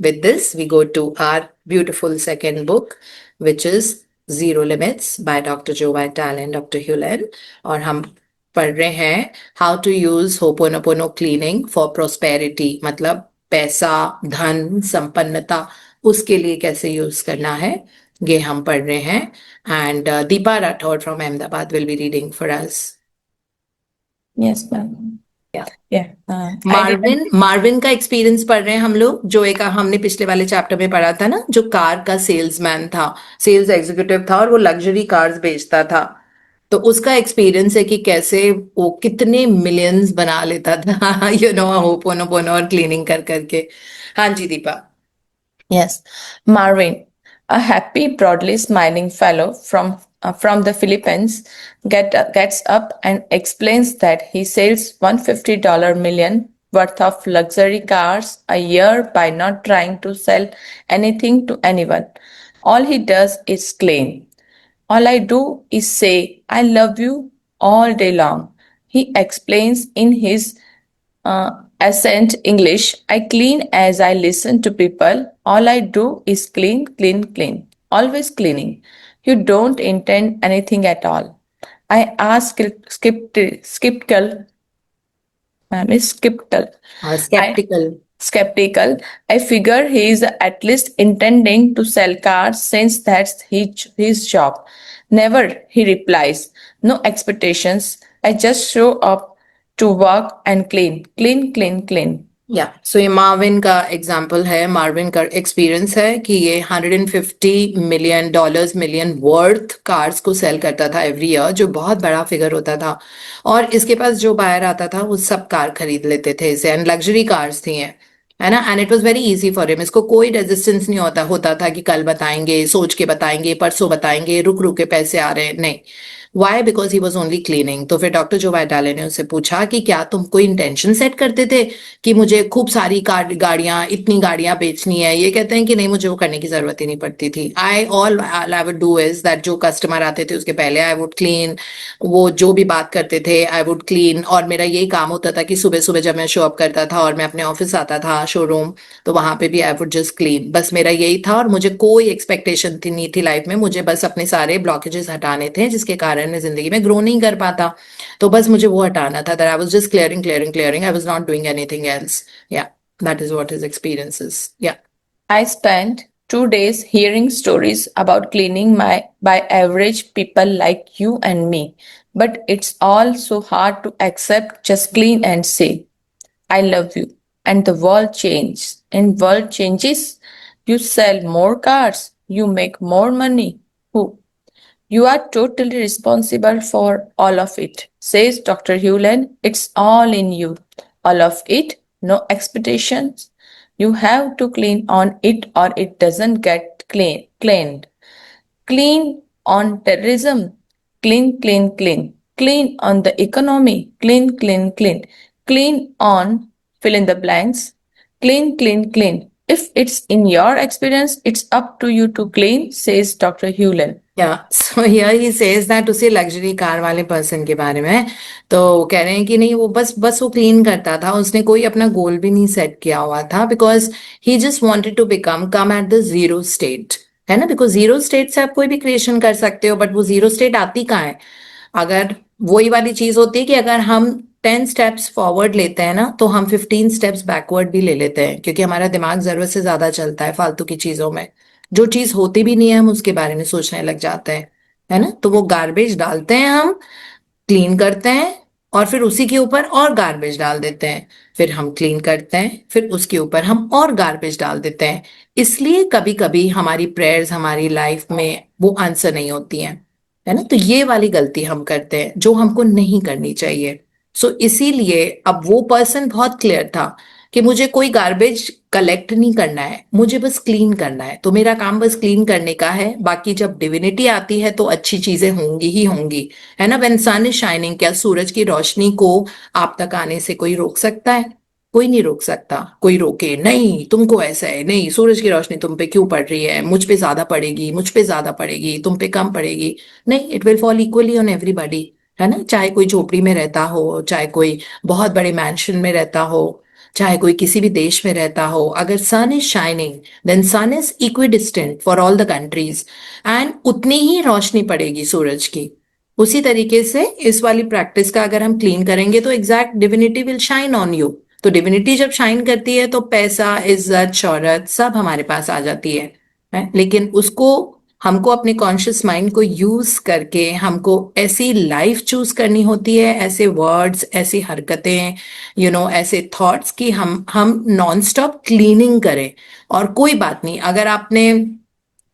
with this, we go to our beautiful second book, which is Zero Limits by Dr. Joe Vitale and Dr. Hewlett. और हम पढ़ रहे हैं how to use Ho'oponopono cleaning for prosperity, मतलब पैसा, धन, संपन्नता, उसके लिए कैसे यूज करना है, ये हम पढ़ रहे हैं. And Deepa Rathore from Ahmedabad will be reading for us. Yes, ma'am. Yeah. Yeah. Marvin का एक्सपीरियंस पढ़ रहे हैं हम लोग, जो एक हमने पिछले वाले चैप्टर में पढ़ा था ना, जो कार का सेल्समैन था, सेल्स एग्जीक्यूटिव था और वो लग्जरी कार्स बेचता था. तो उसका एक्सपीरियंस है कि कैसे वो कितने मिलियंस बना लेता था होपोनोपोनो और क्लीनिंग कर करके. हाँ जी Deepa. Yes. Marvin, a happy, broadly smiling fellow from the Philippines, gets up and explains that he sells $150 million worth of luxury cars a year by not trying to sell anything to anyone. All he does is clean. All I do is say, I love you all day long. He explains in his accent English. I clean as I listen to people. All I do is clean, clean, clean. Always cleaning. You don't intend anything at all. I ask skeptical. Skeptical. I figure he is at least intending to sell cars since that's his job. Never, he replies. No expectations. I just show up to work and clean, clean, clean, clean. या सो ये Marvin का example है. Marvin का experience है कि ये $150 million worth cars को cell करता था एवरी ईयर, जो बहुत बड़ा फिगर होता था. और इसके पास जो बायर आता था वो सब कार खरीद लेते थे इसे, एंड लग्जरी कार्स थी हैं, है ना. And it was very easy for him. इसको कोई रेजिस्टेंस नहीं होता था कि कल बताएंगे, सोच के बताएंगे, परसों बताएंगे, रुक रुक के पैसे आ रहे हैं, नहीं. Why? Because he was only cleaning. तो फिर डॉक्टर जो वाइटाले ने उससे पूछा कि क्या तुम कोई इंटेंशन सेट करते थे कि मुझे खूब सारी गाड़ियां, इतनी गाड़ियां बेचनी है? ये कहते हैं कि नहीं, मुझे वो करने की जरूरत ही नहीं पड़ती थी. I would do is that जो कस्टमर आते थे उसके पहले आई वुड क्लीन, वो जो भी बात करते थे आई वुड क्लीन. और मेरा यही काम होता था कि सुबह सुबह जब मैं शो अप करता था और मैं अपने ऑफिस आता था शोरूम, तो वहां पे भी आई वुड जस्ट क्लीन. बस मेरा यही था और मुझे कोई एक्सपेक्टेशन नहीं थी लाइफ में. मुझे बस अपने सारे ब्लॉकेजेस हटाने थे जिसके कारण मैं जिंदगी में ग्रो नहीं कर पाता. तो बस मुझे वो हटाना था. That I was just clearing. I was not doing anything else. Yeah that is what his experience is. Yeah I spent 2 days hearing stories about cleaning by average people like you and me. But it's all so hard to accept. Just clean and say, I love you. And the world changes. And world changes. You sell more cars. You make more money. Who? You are totally responsible for all of it, says Dr. Hewlett. It's all in you. All of it, no expectations. You have to clean on it or it doesn't get cleaned. Clean on terrorism. Clean, clean, clean. Clean on the economy. Clean, clean, clean. Clean on fill in the blanks. Clean, clean, clean. If it's in your experience, it's up to you to clean, says Dr. Hewlett. So here he says that उसी luxury car वाले person के बारे में. तो कह रहे हैं कि नहीं, वो बस वो क्लीन करता था. उसने कोई अपना गोल भी नहीं सेट किया हुआ था, because he just wanted to come at the zero state, है ना. बिकॉज जीरो स्टेट से आप कोई भी क्रिएशन कर सकते हो, बट वो जीरो स्टेट आती कहाँ है? अगर वही वाली चीज होती है कि अगर हम 10 स्टेप्स फॉरवर्ड लेते हैं ना, तो हम 15 स्टेप्स बैकवर्ड भी ले लेते हैं, क्योंकि हमारा दिमाग जरूरत से ज्यादा चलता है फालतू की चीजों में. जो चीज होती भी नहीं है हम उसके बारे में सोचने लग जाते हैं, है ना. तो वो गार्बेज डालते हैं, हम क्लीन करते हैं और फिर उसी के ऊपर और गार्बेज डाल देते हैं. फिर हम क्लीन करते हैं, फिर उसके ऊपर हम और गार्बेज डाल देते हैं. इसलिए कभी कभी हमारी प्रेयर्स हमारी लाइफ में वो आंसर नहीं होती हैं, है ना. तो ये वाली गलती हम करते हैं जो हमको नहीं करनी चाहिए. सो इसीलिए अब वो पर्सन बहुत क्लियर था कि मुझे कोई गार्बेज कलेक्ट नहीं करना है, मुझे बस क्लीन करना है. तो मेरा काम बस क्लीन करने का है. बाकी जब डिविनिटी आती है तो अच्छी चीजें होंगी ही होंगी, है ना. व्हेन सन इज शाइनिंग, क्या सूरज की रोशनी को आप तक आने से कोई रोक सकता है? कोई नहीं रोक सकता. कोई रोके नहीं, तुमको ऐसा है, नहीं सूरज की रोशनी तुम पे क्यों पड़ रही है, मुझ पे ज्यादा पड़ेगी, मुझ पे ज्यादा पड़ेगी, तुम पे कम पड़ेगी, नहीं. It will fall equally on everybody, है ना. चाहे कोई झोपड़ी में रहता हो, चाहे कोई बहुत बड़े मैंशन में रहता हो, चाहे कोई किसी भी देश में रहता हो, अगर sun is shining then sun is equidistant for all the countries and उतनी ही रोशनी पड़ेगी सूरज की। उसी तरीके से इस वाली प्रैक्टिस का अगर हम क्लीन करेंगे तो exact divinity will shine on you. तो डिविनिटी जब शाइन करती है तो पैसा, इज्जत, शौहरत सब हमारे पास आ जाती है? लेकिन उसको हमको अपने कॉन्शियस माइंड को यूज करके हमको ऐसी लाइफ चूज करनी होती है, ऐसे वर्ड्स, ऐसी हरकतें, ऐसे थॉट्स कि हम नॉन स्टॉप क्लीनिंग करें। और कोई बात नहीं, अगर आपने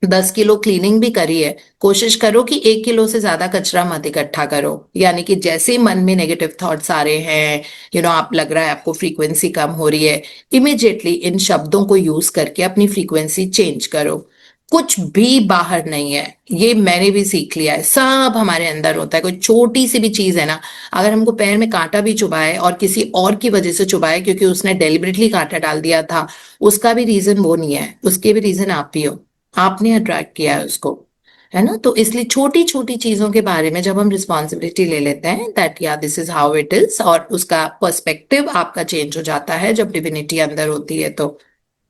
10 किलो क्लीनिंग भी करी है, कोशिश करो कि 1 किलो से ज्यादा कचरा मत इकट्ठा करो। यानी कि जैसे मन में नेगेटिव थॉट्स आ रहे हैं, आप लग रहा है आपको फ्रीक्वेंसी कम हो रही है, इमिडिएटली इन शब्दों को यूज करके अपनी फ्रीक्वेंसी चेंज करो। कुछ भी बाहर नहीं है, ये मैंने भी सीख लिया है, सब हमारे अंदर होता है। कोई छोटी सी भी चीज है ना, अगर हमको पैर में कांटा भी चुभाए और किसी और की वजह से चुभाए क्योंकि उसने डेलिबरेटली कांटा डाल दिया था, उसका भी रीजन वो नहीं है, उसके भी रीजन आप ही हो, आपने अट्रैक्ट किया है उसको, है ना। तो इसलिए छोटी छोटी चीजों के बारे में जब हम रिस्पॉन्सिबिलिटी ले लेते हैं दैट या this is how it is, और उसका पर्सपेक्टिव आपका चेंज हो जाता है जब डिविनिटी अंदर होती है तो,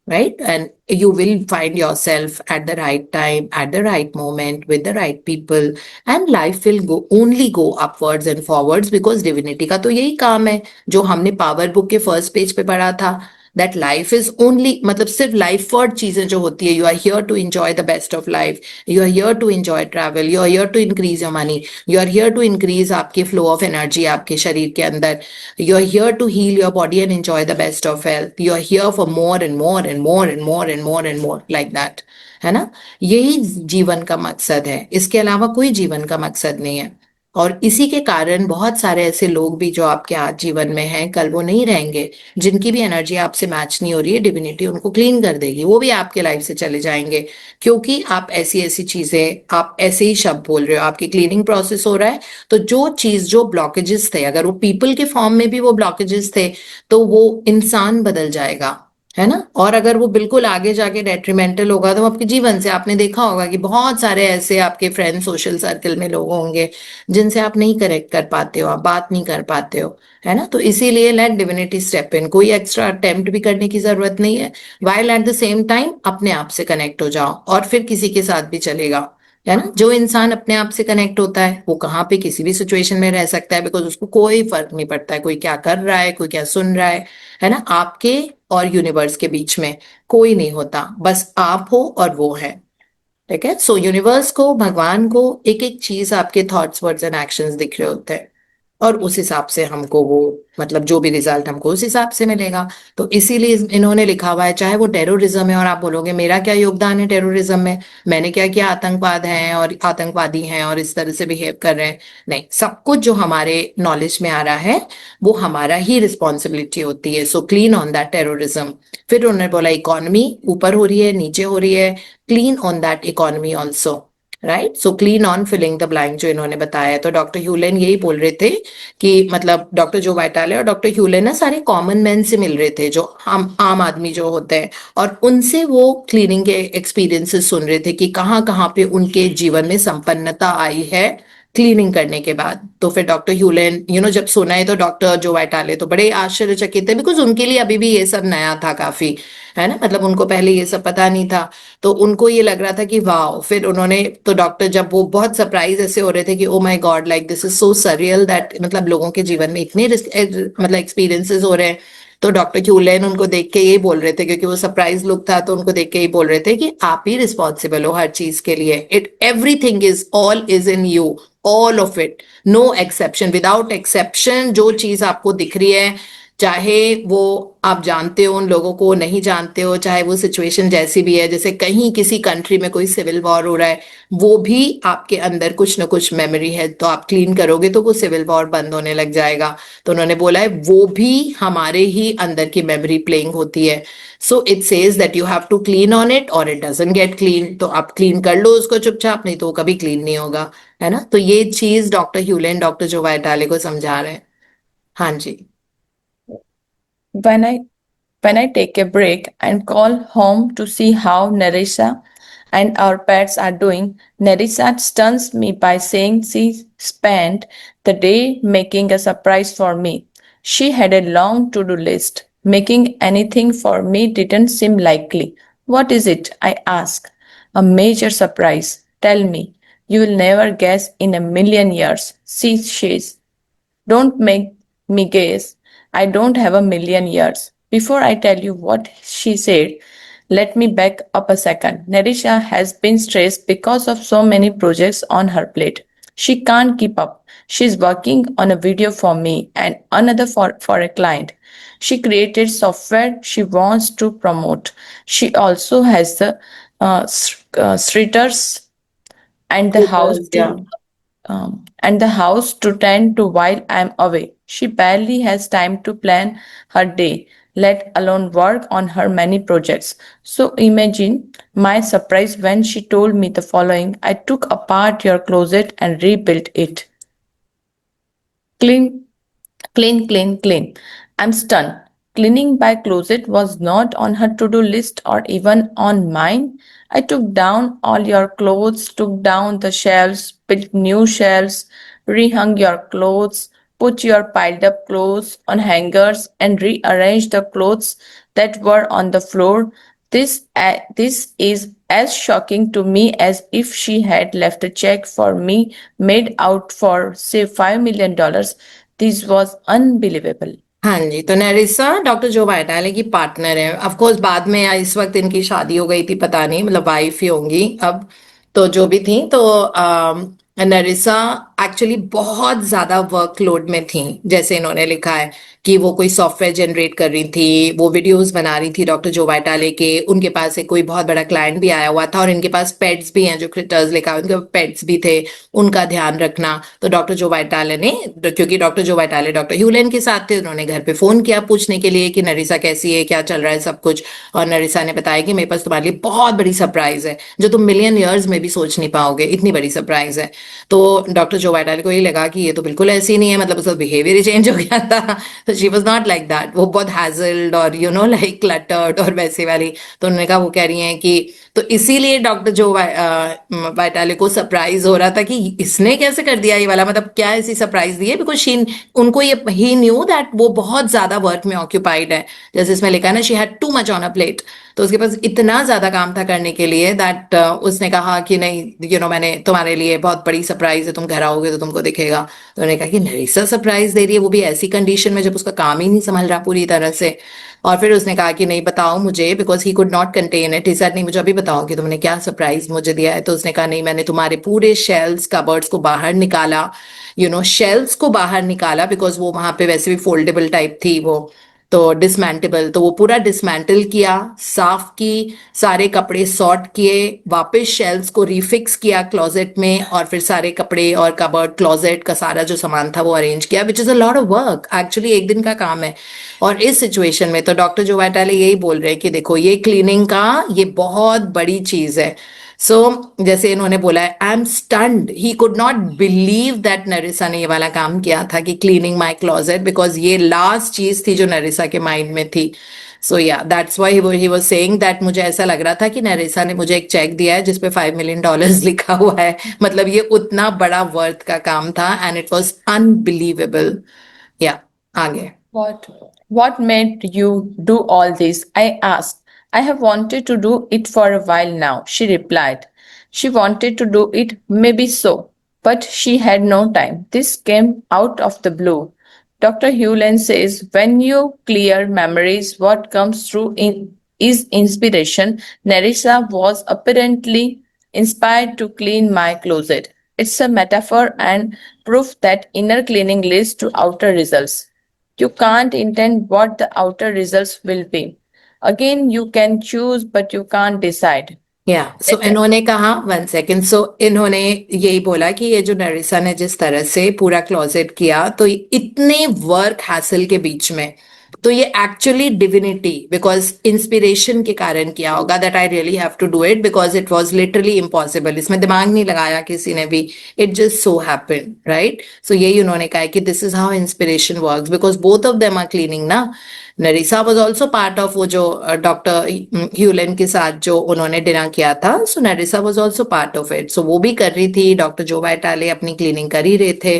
right? And you will find yourself at the right time, at the right moment, with the right people, and life will only go upwards and forwards because divinity का तो यही काम है जो हमने पावर बुक के फर्स्ट पेज पे पढ़ा था, that life is only, मतलब सिर्फ लाइफ वर्ड चीजें जो होती है, you are here to enjoy the best of life, you are here to enjoy travel, you are here to increase your money, you are here to increase आपके flow of energy आपके शरीर के अंदर, you are here to heal your body and enjoy the best of health, you are here for more and more and more and more and more and more like that, है ना। यही जीवन का मकसद है, इसके अलावा कोई जीवन का मकसद नहीं है। और इसी के कारण बहुत सारे ऐसे लोग भी जो आपके आज जीवन में हैं, कल वो नहीं रहेंगे, जिनकी भी एनर्जी आपसे मैच नहीं हो रही है, डिविनिटी उनको क्लीन कर देगी, वो भी आपके लाइफ से चले जाएंगे। क्योंकि आप ऐसी ऐसी चीजें, आप ऐसे ही शब्द बोल रहे हो, आपकी क्लीनिंग प्रोसेस हो रहा है, तो जो चीज, जो ब्लॉकेजेस थे, अगर वो पीपल के फॉर्म में भी वो ब्लॉकेजेस थे, तो वो इंसान बदल जाएगा, है ना। और अगर वो बिल्कुल आगे जाके डेट्रीमेंटल होगा तो आपके जीवन से, आपने देखा होगा कि बहुत सारे ऐसे आपके फ्रेंड सोशल सर्कल में लोग होंगे जिनसे आप नहीं कनेक्ट कर पाते हो, आप बात नहीं कर पाते हो, है ना। तो इसीलिए लेट डिविनिटी स्टेप इन, कोई एक्स्ट्रा अटेम्प्ट भी करने की जरूरत नहीं है, while at the same time अपने आप से कनेक्ट हो जाओ, और फिर किसी के साथ भी चलेगा, है ना। जो इंसान अपने आप से कनेक्ट होता है वो कहाँ पे किसी भी सिचुएशन में रह सकता है, बिकॉज उसको कोई फर्क नहीं पड़ता है कोई क्या कर रहा है, कोई क्या सुन रहा है ना। आपके और यूनिवर्स के बीच में कोई नहीं होता, बस आप हो और वो है, ठीक है। सो यूनिवर्स को, भगवान को एक एक चीज आपके थॉट्स, वर्ड्स एंड एक्शंस दिख रहे होते हैं, और उस हिसाब से हमको वो, मतलब जो भी रिजल्ट हमको उस हिसाब से मिलेगा। तो इसीलिए इन्होंने लिखा हुआ है, चाहे वो टेररिज्म है, और आप बोलोगे मेरा क्या योगदान है टेररिज्म में, मैंने क्या किया, आतंकवाद है और आतंकवादी हैं और इस तरह से बिहेव कर रहे हैं, नहीं, सब कुछ जो हमारे नॉलेज में आ रहा है वो हमारा ही रिस्पॉन्सिबिलिटी होती है। सो क्लीन ऑन दैट टेररिज्म। फिर उन्होंने बोला इकोनॉमी ऊपर हो रही है, नीचे हो रही है, clean on that economy also, right. So clean on filling the blank जो इन्होंने बताया। तो डॉक्टर ह्यूलेन यही बोल रहे थे कि मतलब डॉक्टर जो वाइटाले और डॉक्टर ह्यूलेन ना सारे कॉमन मैन से मिल रहे थे, जो आम आदमी जो होते हैं, और उनसे वो क्लीनिंग के एक्सपीरियंसेस सुन रहे थे कि कहाँ कहाँ पे उनके जीवन में संपन्नता आई है क्लीनिंग करने के बाद। तो फिर डॉक्टर ह्यूलेन जब सुना है तो डॉक्टर जो वाइटाले तो बड़े आश्चर्यचकित थे, बिकॉज उनके लिए अभी भी ये सब नया था काफी, है ना। मतलब उनको पहले ये सब पता नहीं था, तो उनको ये लग रहा था कि वाह। फिर उन्होंने, तो डॉक्टर जब वो बहुत सरप्राइज ऐसे हो रहे थे कि oh my God, like this is so surreal that, मतलब लोगों के जीवन में इतने मतलब एक्सपीरियंसेस हो रहे हैं। तो डॉक्टर ह्यूलेन उनको देख के ये बोल रहे थे, क्योंकि वो सरप्राइज लुक था, तो उनको देख के ये बोल रहे थे कि आप ही रिस्पॉन्सिबल हो हर चीज के लिए, it everything is, all is in you, all of it, no exception, without exception. जो चीज आपको दिख रही है, चाहे वो आप जानते हो उन लोगों को, नहीं जानते हो, चाहे वो सिचुएशन जैसी भी है, जैसे कहीं किसी कंट्री में कोई सिविल वॉर हो रहा है, वो भी आपके अंदर कुछ ना कुछ मेमोरी है, तो आप क्लीन करोगे तो वो सिविल वॉर बंद होने लग जाएगा। तो उन्होंने बोला है वो भी हमारे ही अंदर की मेमोरी प्लेइंग होती है। So it says that you have to clean on it और इट डजंट गेट क्लीन। तो आप क्लीन कर लो उसको चुपचाप, नहीं तो वो कभी क्लीन नहीं होगा, है ना। तो ये चीज डॉक्टर ह्यूलेन, डॉक्टर जो वाइटाले को समझा रहे हैं। हाँ जी। When I take a break and call home to see how Nerissa and our pets are doing, Nerissa stuns me by saying she spent the day making a surprise for me. She had a long to-do list. Making anything for me didn't seem likely. What is it? I asked. A major surprise. Tell me. You will never guess in a million years. She says. Don't make me guess. I don't have a million years. Before I tell you what she said, let me back up a second. Narisha has been stressed because of so many projects on her plate. She can't keep up. She's working on a video for me and another for a client. She created software she wants to promote. She also has the streeters and the house Yeah. and the house to tend to while I'm away. She barely has time to plan her day, let alone work on her many projects. So imagine my surprise when she told me the following. I took apart your closet and rebuilt it. Clean, clean, clean, clean. I'm stunned. Cleaning my closet was not on her to do list or even on mine. I took down all your clothes, took down the shelves, built new shelves, rehung your clothes, put your piled up clothes on hangers, and rearranged the clothes that were on the floor. This is as shocking to me as if she had left a check for me made out for, say, $5 million. This was unbelievable. हाँ जी, तो नेरिसा doctor Joe वाइटाले की partner है। Of course बाद में या इस वक्त इनकी शादी हो गई थी, पता नहीं, मतलब वाइफ ही होंगी अब, तो जो भी थी। तो नेरिसा एक्चुअली बहुत ज्यादा वर्कलोड में थी। जैसे इन्होंने लिखा है कि वो कोई सॉफ्टवेयर जनरेट कर रही थी, वो वीडियोस बना रही थी डॉक्टर जो वाइटाले के। उनके पास एक कोई बहुत बड़ा क्लाइंट भी आया हुआ था और इनके पास पेट्स भी हैं, जो क्रिटर्स लिखा है उनके पेट्स भी थे, उनका ध्यान रखना। तो डॉक्टर जो वाइटाले ने, क्योंकि डॉक्टर जो वाइटाले डॉक्टर ह्यूलेन के साथ थे, उन्होंने घर पे फोन किया पूछने के लिए कि नरिसा कैसी है, क्या चल रहा है, सब कुछ। और नरिसा ने बताया कि मेरे पास तुम्हारे लिए बहुत बड़ी सरप्राइज है, जो तुम मिलियन ईयर्स में भी सोच नहीं पाओगे, इतनी बड़ी सरप्राइज है। तो डॉक्टर जो वाइटाले को ये लगा कि ये तो बिल्कुल ऐसी नहीं है, मतलब उसका बिहेवियर ही चेंज हो गया था। तो she was not like that, वो बहुत हैजल्ड और लाइक क्लटर्ड और वैसे वाली। तो उन्होंने कहा, वो कह रही हैं कि तो इसीलिए डॉक्टर जो वाइटाले को सरप्राइज हो रहा था कि इसने कैसे कर दिया ये वाला, मतलब क्या ऐसी सरप्राइज दी है, बिकॉज शी, उनको ये, ही न्यू दैट वो बहुत ज्यादा वर्क में ऑक्यूपाइड है। जैसे इसमें लिखा है ना, she had too much on a plate, तो उसके पास इतना ज्यादा काम था करने के लिए दैट उसने कहा कि नहीं, मैंने तुम्हारे लिए बहुत बड़ी सरप्राइज है, तुम घर आओगे तो तुमको दिखेगा। तो उन्होंने कहा कि नरिसा सरप्राइज दे रही है, वो भी ऐसी कंडीशन में जब उसका काम ही नहीं संभल रहा पूरी तरह से। और फिर उसने कहा कि नहीं बताओ मुझे, because he could not contain it. He said नहीं, मुझे अभी बताओ कि तुमने क्या सरप्राइज मुझे दिया है। तो उसने कहा नहीं, मैंने तुम्हारे पूरे शेल्व्स कबर्ड्स को बाहर निकाला, शेल्व्स को बाहर निकाला, बिकॉज वो वहां पे वैसे भी फोल्डेबल टाइप थी वो, तो डिसमेंटेबल, तो वो पूरा डिसमेंटल किया, साफ की, सारे कपड़े सॉर्ट किए, वापस शेल्व्स को रिफिक्स किया क्लोजेट में, और फिर सारे कपड़े और कबर्ड क्लोजेट का सारा जो सामान था वो अरेंज किया, which is a lot of work, actually एक दिन का काम है। और इस सिचुएशन में तो डॉक्टर जो वाइटाले यही बोल रहे हैं कि देखो, ये क्लीनिंग का ये बहुत बड़ी चीज है। सो जैसे इन्होंने बोला है, I am stunned, he could not believe that Narisa ने ये वाला काम किया था कि क्लीनिंग माई क्लोजेट, बिकॉज ये लास्ट चीज थी जो नरिसा के माइंड में थी। सो या that's why he was saying that मुझे ऐसा लग रहा था कि नरिसा ने मुझे एक चेक दिया है जिसपे $5 million लिखा हुआ है, मतलब ये उतना बड़ा वर्थ का काम था, एंड इट वाज अनबिलीवेबल। या आगे। What made you do all this? I asked. I have wanted to do it for a while now, she replied. She wanted to do it, maybe so, but she had no time. This came out of the blue. Dr. Hewlin says when you clear memories, what comes through is inspiration. Nerissa was apparently inspired to clean my closet. It's a metaphor and proof that inner cleaning leads to outer results. You can't intend what the outer results will be. Again, you can choose, but you can't decide. या सो इन्होंने कहा, 1 second, सो इन्होंने यही बोला कि ये जो नरिसा ने जिस तरह से पूरा क्लोजेट किया, तो इतने वर्क हैसल के बीच में, तो ये एक्चुअली डिविनिटी, बिकॉज इंस्पिरेशन के कारण किया होगा, that I really have to do it because it was literally impossible. इसमें दिमाग नहीं लगाया किसी ने भी, it just so happened, right. So यही उन्होंने कहा कि this is how inspiration works, because both of them are cleaning ना। Narisa was also part of वो जो डॉक्टर ह्यूलेन के साथ जो उन्होंने डिनर किया था, so Narisa was also part of it. So वो भी कर रही थी, डॉक्टर जो वाइटाले अपनी क्लीनिंग कर ही रहे थे।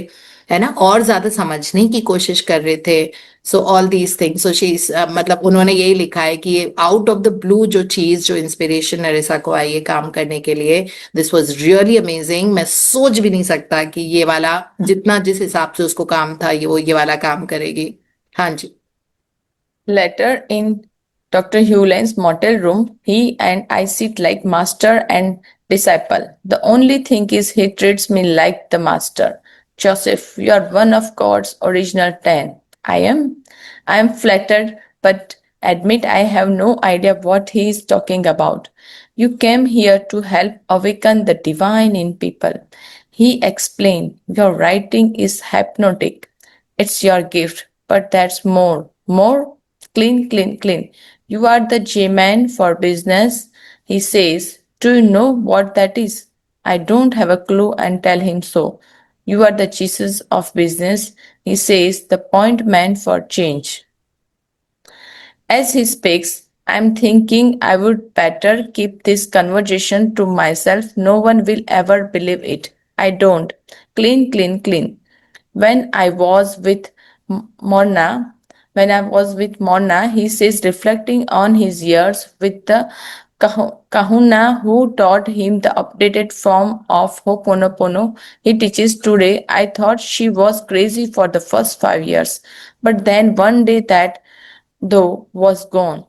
है ना, और ज्यादा समझने की कोशिश कर रहे थे। So all these things, so she मतलब उन्होंने यही लिखा है कि आउट ऑफ द ब्लू जो चीज, जो इंस्पिरेशन नरेसा को आई है काम करने के लिए, दिस वाज रियली अमेजिंग। मैं सोच भी नहीं सकता कि ये वाला, जितना जिस हिसाब से उसको काम था, ये वाला काम करेगी। हाँ जी। Later, in Dr. Hewlin's motel room, he and I sit like master and disciple. The only thing is, he treats me like the master. Joseph, you are one of God's original 10. I am. I am flattered, but admit I have no idea what he is talking about. You came here to help awaken the divine in people. He explained, your writing is hypnotic. It's your gift, but that's more. More? Clean, clean, clean. You are the J man for business, he says. Do you know what that is? I don't have a clue and tell him so. You are the Jesus of business, he says, the point man for change. As he speaks, I'm thinking I would better keep this conversation to myself. No one will ever believe it. I don't. Clean, clean, clean. When I was with Morna, he says, reflecting on his years with the kahuna who taught him the updated form of Ho'oponopono he teaches today. I thought she was crazy for the first 5 years, but then one day that though was gone.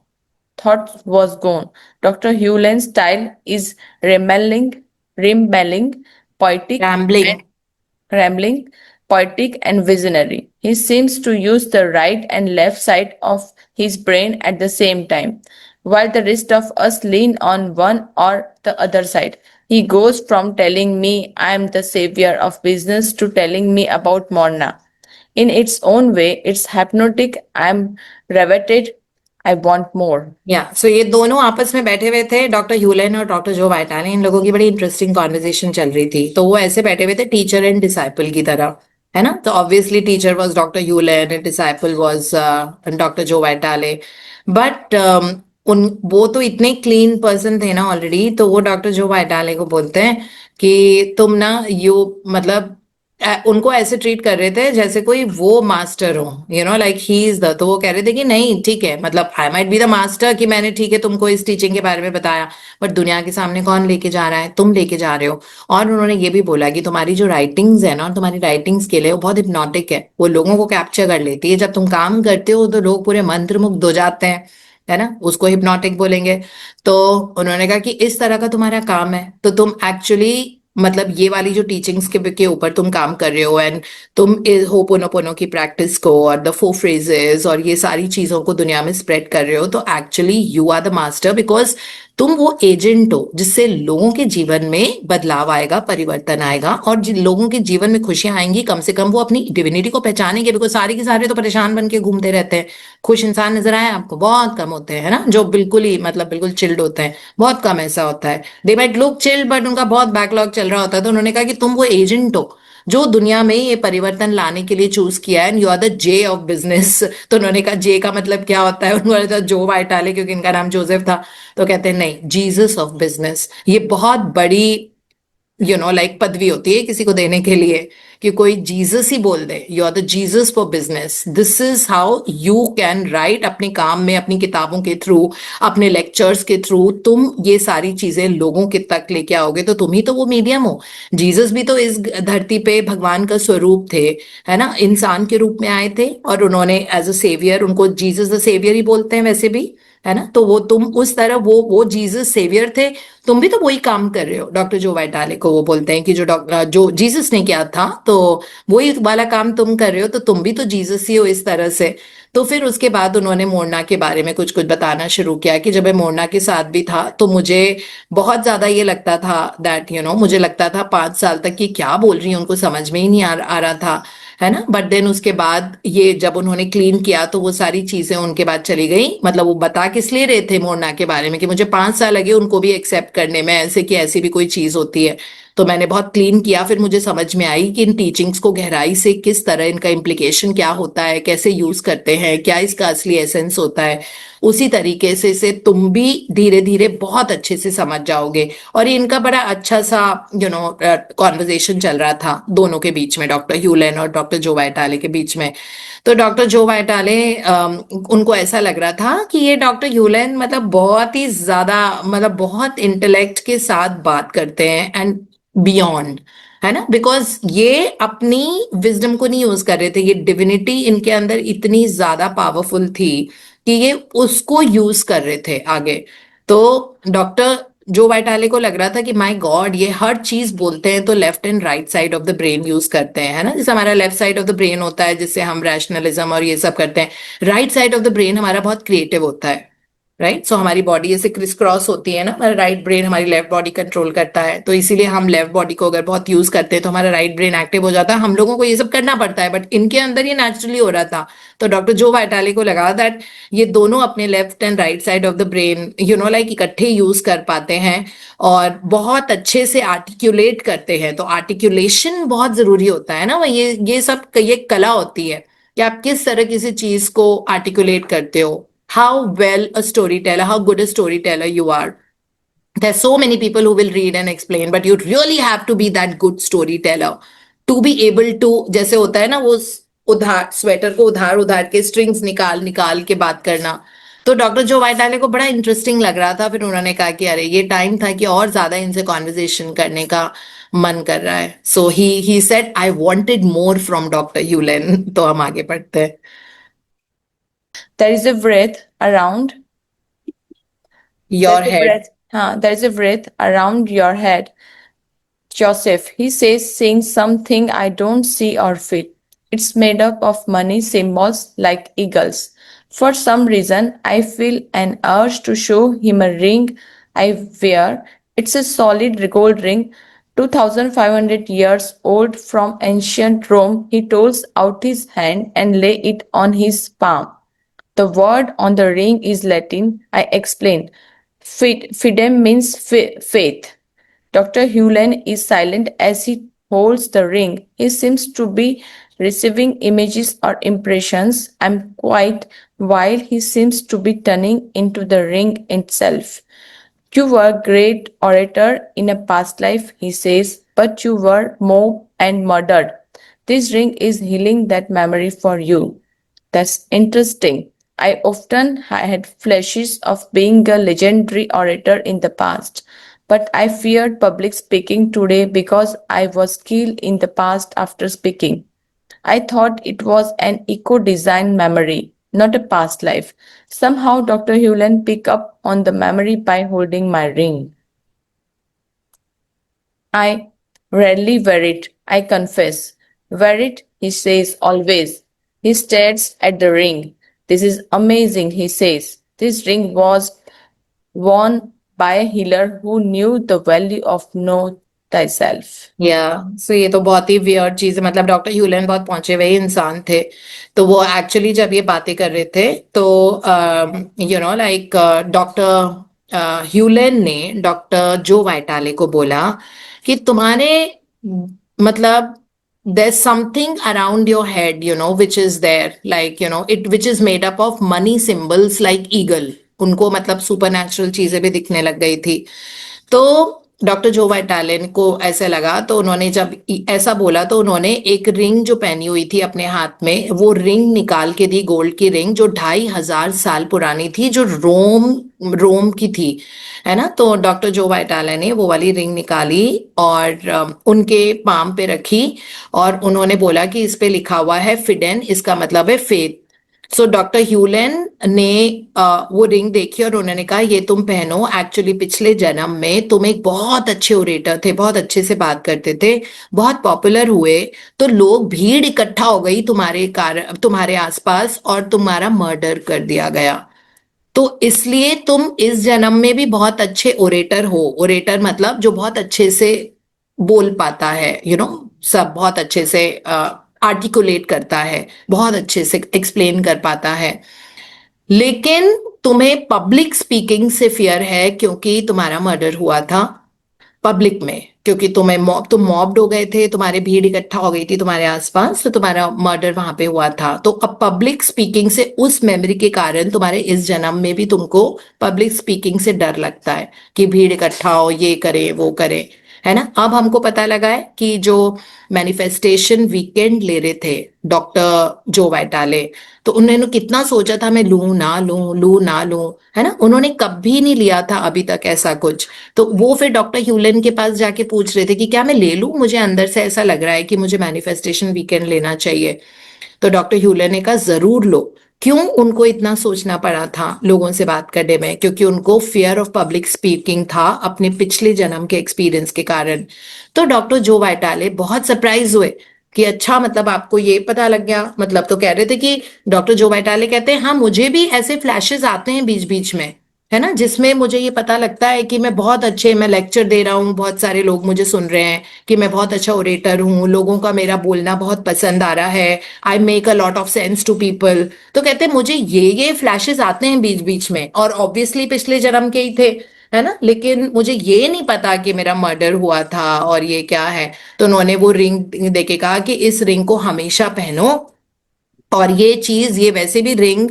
Thought was gone. Dr. Hewlin's style is rambling, poetic, rambling. and rambling, poetic, and visionary. He seems to use the right and left side of his brain at the same time, while the rest of us lean on one or the other side. He goes from telling me I am the savior of business to telling me about Morna. In its own way, it's hypnotic. I'm riveted. I want more. या सो ये दोनों आपस में बैठे हुए थे, doctor ह्यूलेन और doctor जो वाइटाली, इन लोगों की बड़ी इंटरेस्टिंग कॉन्वर्सेशन चल रही थी। तो वो ऐसे बैठे हुए थे टीचर एंड डिसाइपल की तरह, है ना। तो obviously teacher was doctor Hew Len and disciple was doctor Joe Vitale. But उन वो तो इतने क्लीन पर्सन थे ना ऑलरेडी, तो वो डॉक्टर जो वाइटाले को बोलते हैं कि तुम ना मतलब उनको ऐसे ट्रीट कर रहे थे जैसे कोई वो मास्टर हो, लाइक ही इज द। तो वो कह रहे थे कि नहीं ठीक है, मतलब I might be the master, कि मैंने ठीक है तुमको इस टीचिंग के बारे में बताया, बट दुनिया के सामने कौन लेके जा रहा है, तुम लेके जा रहे हो। और उन्होंने ये भी बोला कि तुम्हारी जो राइटिंग्स है ना, और तुम्हारी राइटिंग्स के लिए वो बहुत हिप्नोटिक है, वो लोगों को कैप्चर कर लेती है। जब तुम काम करते हो तो लोग पूरे मंत्रमुग्ध हो जाते हैं, है ना, उसको हिप्नोटिक बोलेंगे। तो उन्होंने कहा कि इस तरह का तुम्हारा काम है, तो तुम एक्चुअली मतलब ये वाली जो टीचिंग्स के ऊपर तुम काम कर रहे हो, एंड तुम होपोनोपोनो की प्रैक्टिस को और द 4 फ्रेजेस और ये सारी चीजों को दुनिया में स्प्रेड कर रहे हो, तो actually you are the master, because तुम वो एजेंट हो जिससे लोगों के जीवन में बदलाव आएगा, परिवर्तन आएगा, और जिन लोगों के जीवन में खुशियां आएंगी, कम से कम वो अपनी डिविनिटी को पहचानेंगे। बिकॉज सारे के सारे तो परेशान बन के घूमते रहते हैं। खुश इंसान नजर आए आपको? बहुत कम होते हैं, है ना, जो बिल्कुल ही मतलब बिल्कुल चिल्ड होते हैं, बहुत कम ऐसा होता है। They might look chilled but उनका बहुत बैकलॉग चल रहा होता है। तो उन्होंने कहा कि तुम वो एजेंट हो जो दुनिया में ये परिवर्तन लाने के लिए चूज किया है, and you are the J of business. तो उन्होंने कहा जे का मतलब क्या होता है, उन्होंने कहा जो वाइटाले, क्योंकि इनका नाम जोसेफ था। तो कहते हैं नहीं, जीसस ऑफ बिजनेस। ये बहुत बड़ी लाइक पदवी होती है किसी को देने के लिए, कि कोई जीसस ही बोल दे, you are the Jesus for business. This is how you can right, अपने काम में, अपनी किताबों के थ्रू, अपने लेक्चर्स के थ्रू तुम ये सारी चीजें लोगों के तक लेके आओगे, तो तुम ही तो वो मीडियम हो। जीसस भी तो इस धरती पे भगवान का स्वरूप थे, है ना, इंसान के रूप में आए थे, और उन्होंने एज अ सेवियर, उनको जीसस द सेवियर ही बोलते हैं वैसे भी, है ना। तो वो तुम उस तरह वो जीसस सेवियर थे, तुम भी तो वही काम कर रहे हो। डॉक्टर जो वाइटाले को वो बोलते हैं कि जो जीसस ने किया था, तो वही वाला काम तुम कर रहे हो, तो तुम भी तो जीसस ही हो इस तरह से। तो फिर उसके बाद उन्होंने मोरना के बारे में कुछ कुछ बताना शुरू किया कि जब मैं मोरना के साथ भी था तो मुझे बहुत ज्यादा ये लगता था दैट मुझे लगता था 5 साल तक कि क्या बोल रही है, उनको समझ में ही नहीं आ रहा था, है ना। बट देन उसके बाद ये जब उन्होंने क्लीन किया तो वो सारी चीजें उनके बाद चली गई। मतलब वो बता किस लिए रहे थे मोरना के बारे में, कि मुझे 5 साल लगे उनको भी एक्सेप्ट करने में, ऐसे कि ऐसी भी कोई चीज होती है। तो मैंने बहुत क्लीन किया, फिर मुझे समझ में आई कि इन टीचिंग्स को गहराई से किस तरह, इनका इम्प्लीकेशन क्या होता है, कैसे यूज करते हैं, क्या इसका असली एसेंस होता है। उसी तरीके से तुम भी धीरे धीरे बहुत अच्छे से समझ जाओगे। और ये इनका बड़ा अच्छा सा कॉन्वर्जेशन चल रहा था दोनों के बीच में, डॉक्टर ह्यूलेन और डॉक्टर जो वाइटाले के बीच में। तो डॉक्टर जो वाइटाले उनको ऐसा लग रहा था कि ये डॉक्टर ह्यूलेन मतलब बहुत ही ज्यादा, मतलब बहुत इंटेलेक्ट के साथ बात करते हैं एंड बियॉन्ड, है ना, बिकॉज ये अपनी विजडम को नहीं यूज कर रहे थे, ये डिविनिटी इनके अंदर इतनी ज्यादा पावरफुल थी कि ये उसको यूज कर रहे थे आगे। तो डॉक्टर जो वाइटाले को लग रहा था कि माय गॉड, ये हर चीज बोलते हैं तो left and right side of the brain use करते हैं, है ना, जैसे हमारा left side of the brain होता है जिससे हम रैशनलिज्म और ये सब करते हैं, right side of the brain हमारा बहुत क्रिएटिव होता है, राइट। सो हमारी बॉडी ऐसे क्रिस क्रॉस होती है ना, हमारा राइट ब्रेन हमारी लेफ्ट बॉडी कंट्रोल करता है, तो इसीलिए हम लेफ्ट बॉडी को अगर बहुत यूज करते हैं तो हमारा राइट ब्रेन एक्टिव हो जाता है। हम लोगों को ये सब करना पड़ता है, बट इनके अंदर ये नेचुरली हो रहा था। तो डॉक्टर जो वाइटाले को लगा दैट ये दोनों अपने left and right side of the brain like इकट्ठे यूज कर पाते हैं और बहुत अच्छे से आर्टिकुलेट करते हैं। तो आर्टिकुलेशन बहुत जरूरी होता है ना, वो ये सब ये कला होती है कि आप किस तरह किसी चीज को आर्टिकुलेट करते हो, how well a storyteller, how good a storyteller you are. There's so many people who will read and explain, but you really have to be that good storyteller to be able to, जैसे होता है ना वो उधार sweater को उधार उधार के स्ट्रिंग्स निकाल निकाल के बात करना। तो डॉक्टर जो वाइटाले को बड़ा इंटरेस्टिंग लग रहा था, फिर उन्होंने कहा कि अरे ये टाइम था कि और ज्यादा इनसे कॉन्वर्जेशन करने का मन कर रहा है। So he said I wanted more from doctor Hew Len. तो हम आगे पढ़ते हैं। There is a breath around. Your head. There is a breath around your head. Joseph, he says, seeing something I don't see or feel. It's made up of money symbols like eagles. For some reason, I feel an urge to show him a ring I wear. It's a solid gold ring, 2500 years old from ancient Rome. He holds out his hand and lay it on his palm. The word on the ring is Latin. I explain. Fidem means faith. Dr. Hewlin is silent as he holds the ring. He seems to be receiving images or impressions. I'm quiet while he seems to be turning into the ring itself. You were a great orator in a past life, he says, but you were mobbed and murdered. This ring is healing that memory for you. That's interesting. I often had flashes of being a legendary orator in the past, but I feared public speaking today because I was killed in the past after speaking. I thought it was an eco-design memory, not a past life. Somehow Dr. Hewlin picked up on the memory by holding my ring. I rarely wear it, I confess. Wear it, he says, always. He stares at the ring. This is amazing, he says. This ring was worn by a healer who knew the value of know thyself. या सो ये तो बहुत ही weird चीज है, मतलब doctor ह्यूलन बहुत पहुंचे हुए इंसान थे। तो वो एक्चुअली जब ये बातें कर रहे थे तो लाइक डॉक्टर ह्यूलन ने डॉक्टर जो वाइटाले को बोला कि तुम्हारे मतलब there's something around your head, which is there, like, which is made up of money symbols like eagle. उनको मतलब सुपर चीजें भी दिखने लग गई थी। तो डॉक्टर जो वाइटाले को ऐसे लगा, तो उन्होंने जब ऐसा बोला तो उन्होंने एक रिंग जो पहनी हुई थी अपने हाथ में, वो रिंग निकाल के दी, गोल्ड की रिंग जो 2500 साल पुरानी थी, जो रोम की थी, है ना। तो डॉक्टर जो वाइटाले ने वो वाली रिंग निकाली और उनके पाम पे रखी और उन्होंने बोला कि इस पे लिखा हुआ है फिडेन, इसका मतलब है फेथ। सो डॉक्टर ह्यूलेन ने वो रिंग देखी और उन्होंने कहा ये तुम पहनो, एक्चुअली पिछले जन्म में तुम एक बहुत अच्छे ओरेटर थे, बहुत अच्छे से बात करते थे, बहुत पॉपुलर हुए, तो लोग भीड़ इकट्ठा हो गई तुम्हारे आसपास और तुम्हारा मर्डर कर दिया गया। तो इसलिए तुम इस जन्म में भी बहुत अच्छे ओरेटर हो। ओरेटर मतलब जो बहुत अच्छे से बोल पाता है, सब बहुत अच्छे से आर्टिकुलेट करता है, बहुत अच्छे से एक्सप्लेन कर पाता है। लेकिन तुम्हें पब्लिक स्पीकिंग से फियर है क्योंकि तुम्हारा मर्डर हुआ था। पब्लिक में, क्योंकि तुम मॉब्ड हो गए थे, तुम्हारी भीड़ इकट्ठा हो गई थी तुम्हारे आसपास, तो तुम्हारा मर्डर वहां पे हुआ था। तो अब पब्लिक स्पीकिंग से, उस मेमोरी के कारण तुम्हारे इस जन्म में भी तुमको पब्लिक स्पीकिंग से डर लगता है कि भीड़ इकट्ठा हो, ये करे वो करे, है ना। अब हमको पता लगा है कि जो मैनिफेस्टेशन वीकेंड ले रहे थे डॉक्टर जो वाइटाले, तो उन्होंने कितना सोचा था मैं लूं ना लूं, है ना। उन्होंने कभी नहीं लिया था अभी तक ऐसा कुछ। तो वो फिर डॉक्टर ह्यूलन के पास जाके पूछ रहे थे कि क्या मैं ले लूं, मुझे अंदर से ऐसा लग रहा है कि मुझे मैनिफेस्टेशन वीकेंड लेना चाहिए। तो डॉक्टर ह्यूलन ने कहा जरूर लो। क्यों उनको इतना सोचना पड़ा था लोगों से बात करने में? क्योंकि उनको फियर ऑफ पब्लिक स्पीकिंग था अपने पिछले जन्म के एक्सपीरियंस के कारण। तो डॉक्टर जो वाइटाले बहुत सरप्राइज हुए कि अच्छा, मतलब आपको ये पता लग गया। मतलब तो कह रहे थे कि डॉक्टर जो वाइटाले कहते हैं हाँ, मुझे भी ऐसे फ्लैशेस आते हैं बीच बीच में, है ना, जिसमें मुझे ये पता लगता है कि मैं लेक्चर दे रहा हूँ, बहुत सारे लोग मुझे सुन रहे हैं, कि मैं बहुत अच्छा ओरेटर हूँ, लोगों का मेरा बोलना बहुत पसंद आ रहा है, I make a lot of sense to people. तो कहते हैं मुझे ये फ्लैशेस आते हैं बीच बीच में, और ऑब्वियसली पिछले जन्म के ही थे, है ना, लेकिन मुझे ये नहीं पता कि मेरा मर्डर हुआ था और ये क्या है। तो उन्होंने वो रिंग देके कहा कि इस रिंग को हमेशा पहनो। और ये चीज, ये वैसे भी रिंग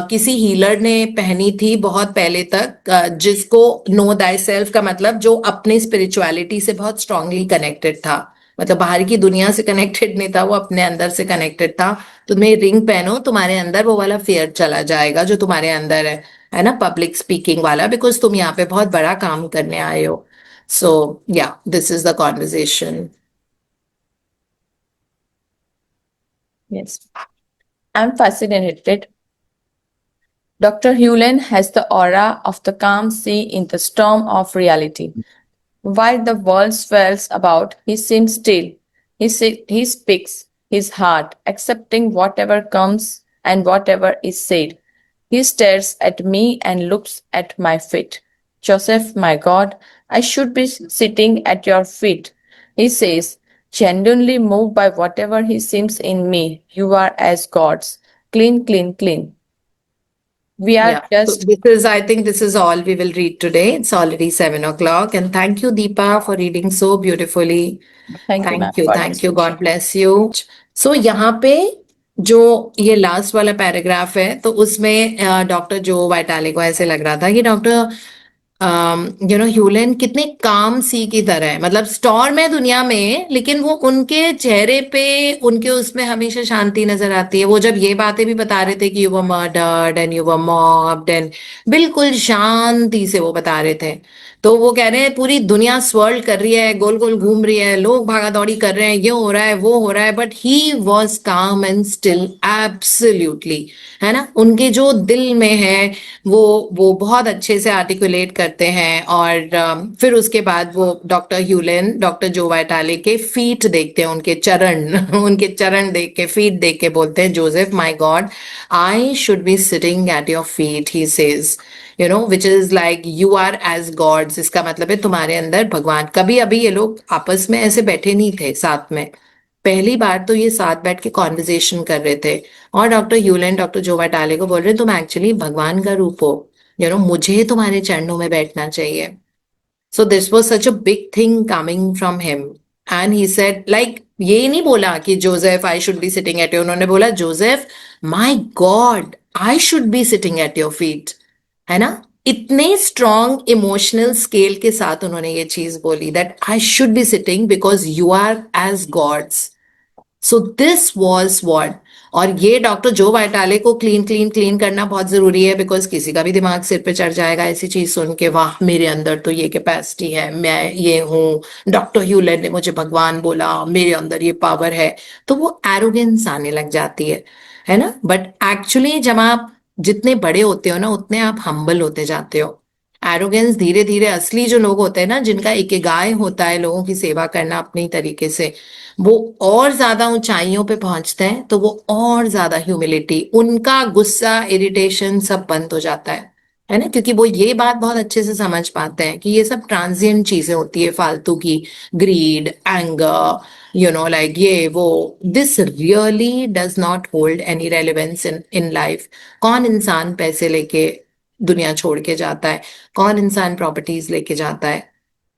किसी हीलर ने पहनी थी बहुत पहले तक, जिसको नो दाई सेल्फ का मतलब जो अपनी स्पिरिचुअलिटी से बहुत स्ट्रांगली कनेक्टेड था, मतलब बाहर की दुनिया से कनेक्टेड नहीं था, वो अपने अंदर से कनेक्टेड था। तो तुम्हें रिंग पहनो, तुम्हारे अंदर वो वाला फियर चला जाएगा जो तुम्हारे अंदर है ना, पब्लिक स्पीकिंग वाला, बिकॉज तुम यहाँ पे बहुत बड़ा काम करने आए हो। सो या, this is the conversation. Yes. I'm fascinated. Dr. Hewlin has the aura of the calm sea in the storm of reality. While the world swells about, he seems still. He speaks his heart, accepting whatever comes and whatever is said. He stares at me and looks at my feet. Joseph, my God, I should be sitting at your feet. He says, genuinely moved by whatever he seems in me. You are as gods. Clean, clean, clean. We are Yeah, so just. I think this is all we will read today. It's already 7 o'clock. And thank you, Deepa, for reading so beautifully. Thank you, ma'am. Thank you. God bless you. So यहाँ पे जो ये last वाला paragraph है, तो उसमें doctor Joe वाइटाले को ऐसे लग रहा था कि डॉक्टर ह्यूलन कितने काम सी की तरह है, मतलब स्टॉर्म है दुनिया में, लेकिन वो उनके चेहरे पे, उनके उसमें हमेशा शांति नजर आती है। वो जब ये बातें भी बता रहे थे कि you were murdered and you were mopped and, बिल्कुल शांति से वो बता रहे थे। तो वो कह रहे हैं पूरी दुनिया स्वर्ल कर रही है, गोल गोल घूम रही है, लोग भागा दौड़ी कर रहे हैं, ये हो रहा है वो हो रहा है, बट ही वॉज काम एंड स्टिल, एब्सोल्युटली, है ना। उनके जो दिल में है वो बहुत अच्छे से आर्टिकुलेट करते हैं। और फिर उसके बाद वो डॉक्टर ह्यूलेन, डॉक्टर जो वाइटाले के फीट देखते हैं, उनके चरण उनके चरण देख के, फीट देख के बोलते हैं, Joseph my God, I should be sitting at your feet, he says, which is like you are as gods. इसका मतलब है तुम्हारे अंदर भगवान। कभी अभी ये लोग आपस में ऐसे बैठे नहीं थे साथ में, पहली बार तो ये साथ बैठ के कॉन्वर्जेशन कर रहे थे। और डॉक्टर ह्यूलन डॉक्टर जो वाइटाले को बोल रहे तुम एक्चुअली भगवान का रूप हो, मुझे तुम्हारे चरणों में बैठना चाहिए। So this was such a big thing coming from him. And he said, like, ये नहीं बोला कि Joseph I should be sitting at your, उन्होंने बोला Joseph my God I should be sitting at your feet, है ना। इतने strong emotional scale के साथ उन्होंने ये चीज बोली, that I should be sitting because you are as gods. So this was what. और ये डॉक्टर जो वाइटाले को क्लीन क्लीन क्लीन करना बहुत जरूरी है, बिकॉज किसी का भी दिमाग सिर पे चढ़ जाएगा ऐसी चीज सुन के, वाह मेरे अंदर तो ये कैपेसिटी है, मैं ये हूँ, डॉक्टर ह्यूलन ने मुझे भगवान बोला, मेरे अंदर ये पावर है, तो वो एरोगेंस आने लग जाती है ना। बट एक्चुअली जब आप जितने बड़े होते हो ना, उतने आप हम्बल होते जाते हो। एरोगेंस धीरे धीरे, असली जो लोग होते हैं ना, जिनका इकिगाई होता है लोगों की सेवा करना अपनी तरीके से, वो और ज्यादा ऊंचाइयों पे पहुंचते हैं, तो वो और ज्यादा ह्यूमिलिटी, उनका गुस्सा, इरिटेशन सब बंद हो जाता है ना, क्योंकि वो ये बात बहुत अच्छे से समझ पाते हैं कि ये सब ट्रांजिएंट चीजें होती है, फालतू की, ग्रीड, एंगर, लाइक ये वो, this really does not hold any relevance in in life. कौन इंसान पैसे लेके दुनिया छोड़ के जाता है? कौन इंसान प्रॉपर्टीज लेके जाता है?